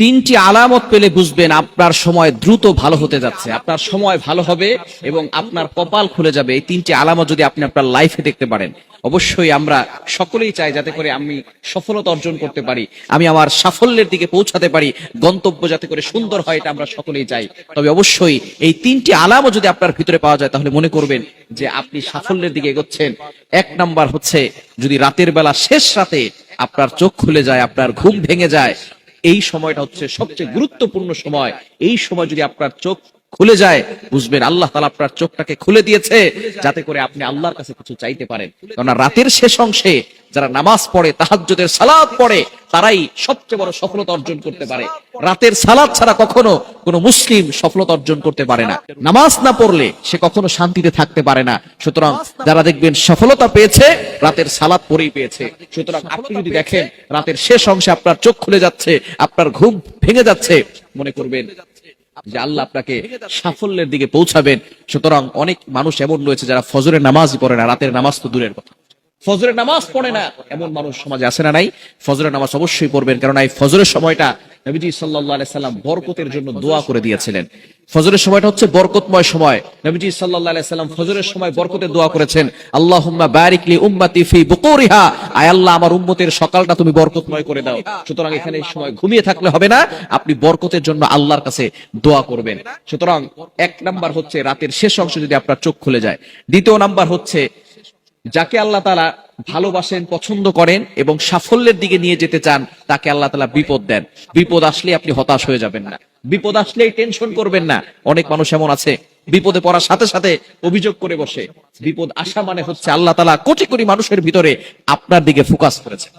তিনটি আলামত পেলে বুঝবেন আপনার সময় দ্রুত ভালো হতে যাচ্ছে, আপনার সময় ভালো হবে এবং আপনার কপাল খুলে যাবে। এই তিনটি আলামত যদি আপনি আপনার লাইফে দেখতে পারেন, অবশ্যই আমরা সকলেই চাই যাতে করে আমি সফলতা অর্জন করতে পারি, আমি আমার সাফল্যের দিকে পৌঁছাতে পারি, গন্তব্য যাতে করে সুন্দর হয়, এটা আমরা সকলেই চাই। তবে অবশ্যই এই তিনটি আলামত যদি আপনার ভিতরে পাওয়া যায় তাহলে মনে করবেন যে আপনি সাফল্যের দিকে এগোচ্ছেন। এক নাম্বার হচ্ছে, যদি রাতের বেলা শেষ রাতে আপনার চোখ খুলে যায়, আপনার ঘুম ভেঙে যায়, এই সময়টা হচ্ছে সবচেয়ে গুরুত্বপূর্ণ সময়। এই সময় যদি আপনার চোখ খুলে যায়, বুঝবেন আল্লাহ তাআলা আপনার চোখটাকে খুলে দিয়েছে যাতে করে আপনি আল্লাহর কাছে কিছু চাইতে পারেন। কারণ রাতের শেষ অংশে যারা নামাজ পড়ে, তাহাজ্জুদের সালাত পড়ে, তারাই সবচেয়ে বড় সফলতা অর্জন করতে পারে। রাতের সালাত ছাড়া কখনো কোনো মুসলিম সফলতা অর্জন করতে পারে না। নামাজ না পড়লে সে কখনো শান্তিতে থাকতে পারে না। সুতরাং যারা দেখবেন সফলতা পেয়েছে, রাতের সালাত পড়েই পেয়েছে। সুতরাং আপনি যদি দেখেন রাতের শেষ অংশে আপনার চোখ খুলে যাচ্ছে, আপনার ঘুম ভেঙে যাচ্ছে, মনে করবেন যে আল্লাহ আপনাকে সাফল্যের দিকে পৌঁছাবেন। সুতরাং অনেক মানুষ এমন রয়েছে যারা ফজরের নামাজই পড়ে না, রাতের নামাজ তো দূরের কথা, ফজরের নামাজ পড়ে না, এমন মানুষ সমাজে আছে না নাই? ফজরের নামাজ অবশ্যই পড়বেন, কারণ এই ফজরের সময়টা নবীজি সাল্লাল্লাহু আলাইহি সাল্লাম বরকতের জন্য দোয়া করে দিয়েছিলেন। ফজরের সময়টা হচ্ছে বরকতময় সময়। নবীজি সাল্লাল্লাহু আলাইহি সাল্লাম ফজরের সময় বরকতের দোয়া করেছেন, আল্লাহুম্মা বারিক লি উম্মতি ফি বুকুরিহা, আয় আল্লাহ আমার উম্মতের সকালটা তুমি বরকতময় করে দাও। সুতরাং এখানে এই সময় ঘুমিয়ে থাকলে হবে না, আপনি বরকতের জন্য আল্লাহর কাছে দোয়া করবেন। সুতরাং এক নাম্বার হচ্ছে রাতের শেষ অংশে যদি আপনার চোখ খুলে যায়। দ্বিতীয় নাম্বার হচ্ছে, যাকে আল্লাহ তাআলা ভালোবাসেন, পছন্দ করেন এবং সাফল্যের দিকে নিয়ে যেতে চান, তাকে আল্লাহ তাআলা বিপদ দেন। বিপদ আসলে আপনি হতাশ হয়ে যাবেন না, বিপদ আসলেই টেনশন করবেন না। অনেক মানুষ এমন আছে বিপদে পড়ার সাথে সাথে অভিযোগ করে বসে। বিপদ আসা মানে হচ্ছে আল্লাহ তাআলা কোটি কোটি মানুষের ভিতরে আপনার দিকে ফোকাস করেছেন,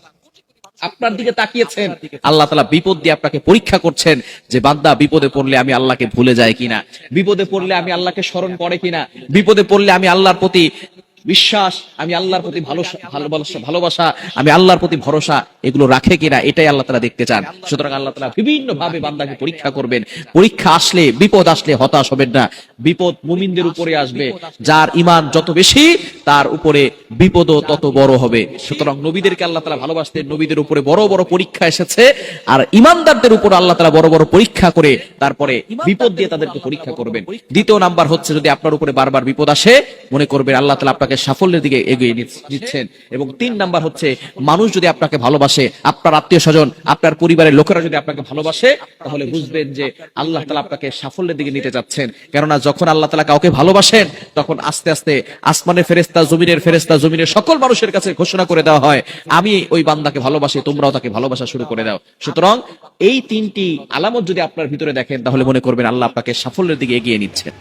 আপনার দিকে তাকিয়েছেন। আল্লাহ তাআলা বিপদ দিয়ে আপনাকে পরীক্ষা করছেন যে বান্দা বিপদে পড়লে আমি আল্লাহকে ভুলে যাই কিনা, বিপদে পড়লে আমি আল্লাহকে স্মরণ করে কিনা, বিপদে পড়লে আমি আল্লাহর প্রতি বিশ্বাস, আমি আল্লাহর প্রতি ভালোবাসা, আমি আল্লাহর প্রতি ভরসা, এগুলো রাখে কিনা, এটাই আল্লাহ তাআলা দেখতে চান। সুতরাং আল্লাহ তাআলা বিভিন্ন ভাবে বান্দাকে পরীক্ষা করবেন। পরীক্ষা আসলে, বিপদ আসলে হতাশ হবেন না। বিপদ মুমিনদের উপরে আসবে, যার ঈমান যত বেশি তার উপরে বিপদও তত বড় হবে। সুতরাং নবীদেরকে আল্লাহ তাআলা ভালোবাসতেন, নবীদের উপরে বড় বড় পরীক্ষা এসেছে, আর ঈমানদারদের উপর আল্লাহ তাআলা বড় বড় পরীক্ষা করে তারপরে বিপদ দিয়ে তাদেরকে পরীক্ষা করবেন। দ্বিতীয় নাম্বার হচ্ছে, যদি আপনার উপরে বারবার বিপদ আসে, মনে করবেন আল্লাহ তাআলা আপনাকে সাফল্যের দিকে এগিয়ে দিচ্ছেন। এবং তিন নাম্বার হচ্ছে, মানুষ যদি আপনাকে ভালোবাসে, আপনার আত্মীয় স্বজন, আপনার পরিবারের লোকেরা যদি আপনাকে ভালোবাসে, তাহলে বুঝবেন যে আল্লাহ তাআলা আপনাকে সাফল্যের দিকে নিতে যাচ্ছেন। কেননা যখন আল্লাহ তাআলা কাউকে ভালোবাসেন, তখন আস্তে আস্তে আসমানের ফেরেশতা, জমিনের সকল মানুষের কাছে ঘোষণা করে দেওয়া হয়, আমি ওই বান্দাকে ভালোবাসি, তোমরাও তাকে ভালোবাসা শুরু করে দাও। সুতরাং এই তিনটি আলামত যদি আপনার ভিতরে দেখেন, তাহলে মনে করবেন আল্লাহ আপনাকে সাফল্যের দিকে এগিয়ে নিচ্ছেন।